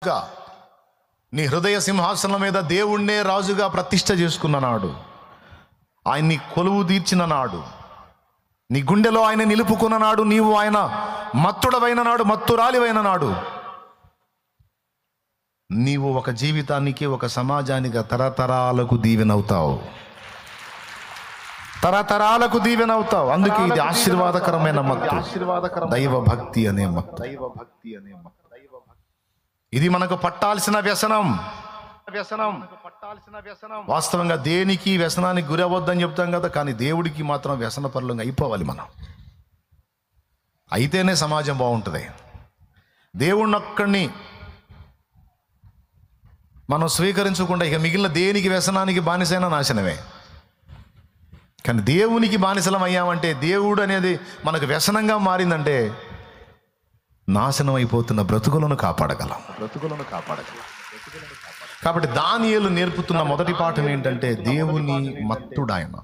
గా నీ హృదయ సింహాసనం మీద దేవుణ్ణే రాజుగా ప్రతిష్ఠ చేసుకున్న నాడు, ఆయన్ని కొలువు తీర్చిన నాడు, నీ గుండెలో ఆయన నిలుపుకున్న నాడు, నీవు ఆయన మత్తుడవైన నాడు, మత్తురాలివైన నాడు, నీవు ఒక జీవితానికి, ఒక సమాజానికి తరతరాలకు దీవెనవుతావు. తరతరాలకు దీవెనవుతావు. అందుకే ఇది ఆశీర్వాదకరమైన మత్తు, దైవ భక్తి అనే మత్తు. ఇది మనకు పట్టాల్సిన వ్యసనం. వాస్తవంగా దేనికి వ్యసనానికి గురి అవ్వద్దని చెప్తాం కదా, కానీ దేవుడికి మాత్రం వ్యసన పరులంగా అయిపోవాలి మనం. అయితేనే సమాజం బాగుంటుంది. దేవుణ్ణి ఒక్కడిని మనం స్వీకరించకుండా ఇక మిగిలిన దేనికి వ్యసనానికి బానిసైన నాశనమే. కానీ దేవునికి బానిసలం అయ్యామంటే, దేవుడు అనేది మనకు వ్యసనంగా మారిందంటే నాశనం అయిపోతున్న బ్రతుకులను కాపాడగలం. కాబట్టి దానియేలు నేర్పుతున్న మొదటి పాఠం ఏంటంటే, దేవుని మత్తుడాయన.